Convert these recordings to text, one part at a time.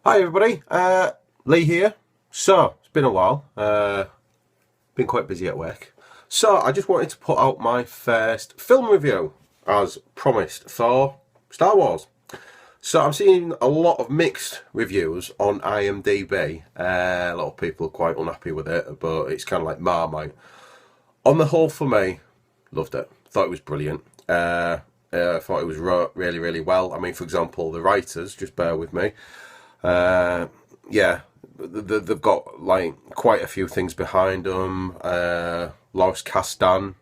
Hi everybody, Lee here. So, it's been a while, been quite busy at work. So, I just wanted to put out my first film review, as promised, for Star Wars. So, I'm seeing a lot of mixed reviews on IMDb. A lot of people are quite unhappy with it, but it's kind of like Marmite. On the whole, for me, loved it. Thought it was brilliant. Thought it was really, really well. I mean, for example, the writers, just bear with me. Yeah, they've got like quite a few things behind them. Lawrence Kasdan,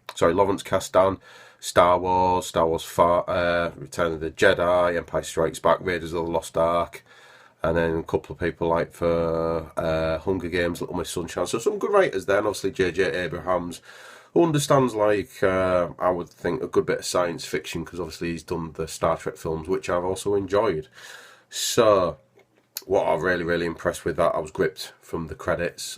Star Wars, Return of the Jedi, Empire Strikes Back, Raiders of the Lost Ark, and then a couple of people like for Hunger Games, Little Miss Sunshine. So some good writers there, and obviously J.J. Abrams, who understands, like, I would think, a good bit of science fiction, because obviously he's done the Star Trek films, which I've also enjoyed. So, what I'm really, really impressed with that, I was gripped from the credits.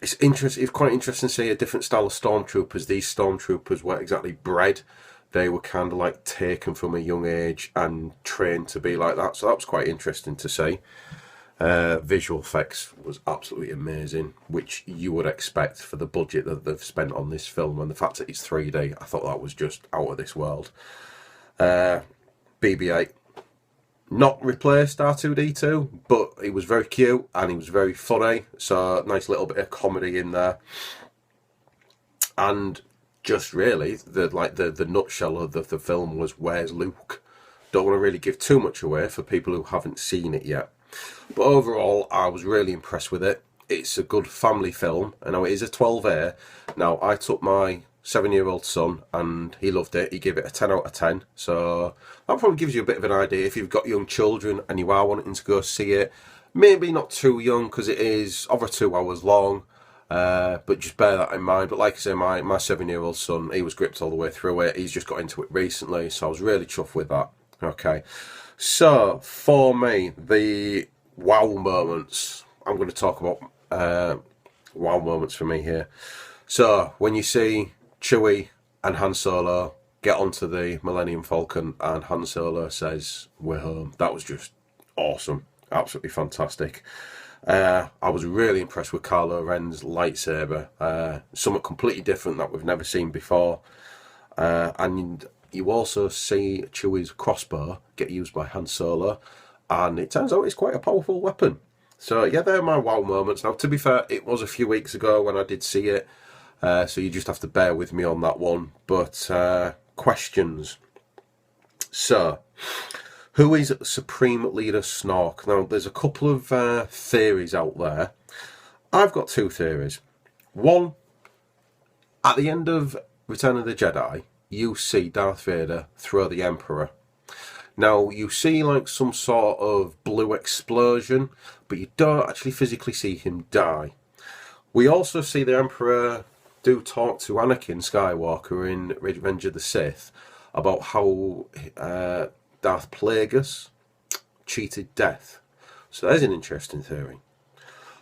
It's interesting. It's quite interesting to see a different style of stormtroopers. These stormtroopers weren't exactly bred. They were kind of like taken from a young age and trained to be like that. So that was quite interesting to see. Visual effects was absolutely amazing, which you would expect for the budget that they've spent on this film, and the fact that it's 3D, I thought that was just out of this world. BB-8. Not replaced R2-D2, but he was very cute and he was very funny. So nice little bit of comedy in there. And just really, the nutshell of the film was, where's Luke? Don't want to really give too much away for people who haven't seen it yet. But overall, I was really impressed with it. It's a good family film. I know it is a 12A. Now, I took my 7-year-old son and he loved it. He gave it a 10 out of 10. So that probably gives you a bit of an idea if you've got young children and you are wanting to go see it. Maybe not too young, because it is over 2 hours long. But just bear that in mind. But like I say, my 7-year-old son, he was gripped all the way through it. He's just got into it recently, so I was really chuffed with that. Okay. So for me, the wow moments. I'm going to talk about wow moments for me here. So when you see Chewie and Han Solo get onto the Millennium Falcon and Han Solo says, "We're home," that was just awesome. Absolutely fantastic. I was really impressed with Kylo Ren's lightsaber. Something completely different that we've never seen before. And you also see Chewie's crossbow get used by Han Solo, and it turns out it's quite a powerful weapon. So yeah, they're my wow moments. Now, to be fair, it was a few weeks ago when I did see it, so you just have to bear with me on that one. But questions. So, who is Supreme Leader Snork? Now, there's a couple of theories out there. I've got two theories. One, at the end of Return of the Jedi, you see Darth Vader throw the Emperor. Now, you see like some sort of blue explosion, but you don't actually physically see him die. We also see the Emperor do talk to Anakin Skywalker in Revenge of the Sith about how Darth Plagueis cheated death. So there's an interesting theory.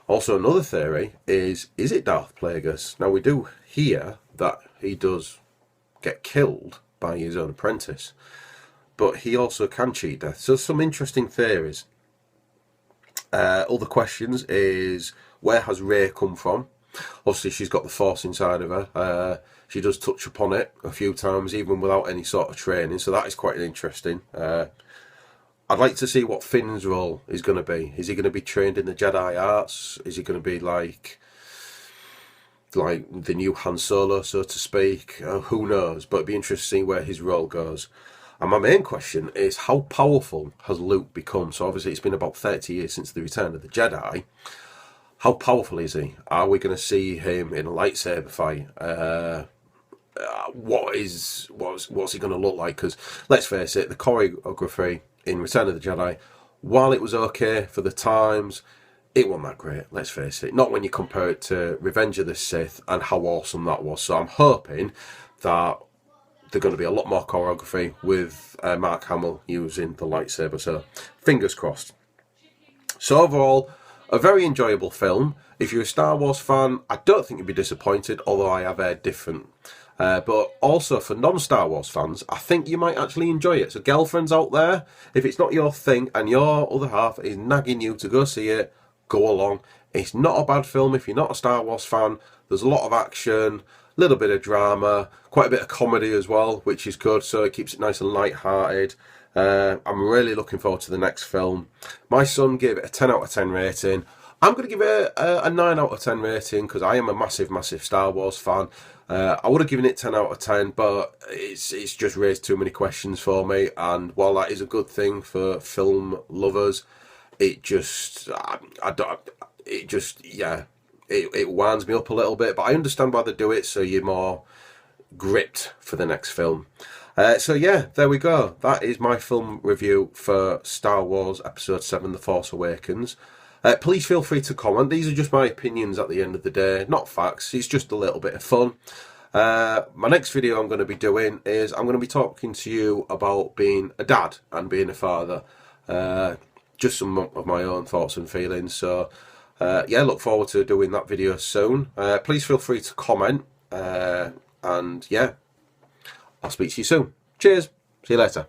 Also, another theory is it Darth Plagueis? Now, we do hear that he does get killed by his own apprentice, but he also can cheat death. So some interesting theories. Other questions is, where has Rey come from? Obviously, she's got the Force inside of her. She does touch upon it a few times, even without any sort of training. So that is quite interesting. I'd like to see what Finn's role is going to be. Is he going to be trained in the Jedi arts? Is he going to be like the new Han Solo, so to speak? Who knows? But it'd be interesting to see where his role goes. And my main question is, how powerful has Luke become? So obviously it's been about 30 years since the Return of the Jedi. How powerful is he? Are we going to see him in a lightsaber fight? What's he going to look like? Because let's face it, the choreography in Return of the Jedi, while it was okay for the times, it wasn't that great. Let's face it. Not when you compare it to Revenge of the Sith and how awesome that was. So I'm hoping that there's going to be a lot more choreography with Mark Hamill using the lightsaber. So fingers crossed. So overall, a very enjoyable film. If you're a Star Wars fan, I don't think you'd be disappointed, although I have heard different But also for non-Star Wars fans, I think you might actually enjoy it. So girlfriends out there, if it's not your thing and your other half is nagging you to go see it, go along. It's not a bad film if you're not a Star Wars fan. There's a lot of action, a little bit of drama, quite a bit of comedy as well, which is good, so it keeps it nice and light-hearted. I'm really looking forward to the next film. My son gave it a 10 out of 10 rating. I'm going to give it a 9 out of 10 rating because I am a massive, massive Star Wars fan. I would have given it 10 out of 10, but it's just raised too many questions for me. And while that is a good thing for film lovers, it just, it winds me up a little bit. But I understand why they do it, so you're more gripped for the next film. So yeah, there we go. That is my film review for Star Wars Episode 7, The Force Awakens. Please feel free to comment. These are just my opinions at the end of the day, not facts. It's just a little bit of fun. My next video I'm going to be doing is I'm going to be talking to you about being a dad and being a father. Just some of my own thoughts and feelings. So yeah, look forward to doing that video soon. Please feel free to comment. And yeah, I'll speak to you soon. Cheers. See you later.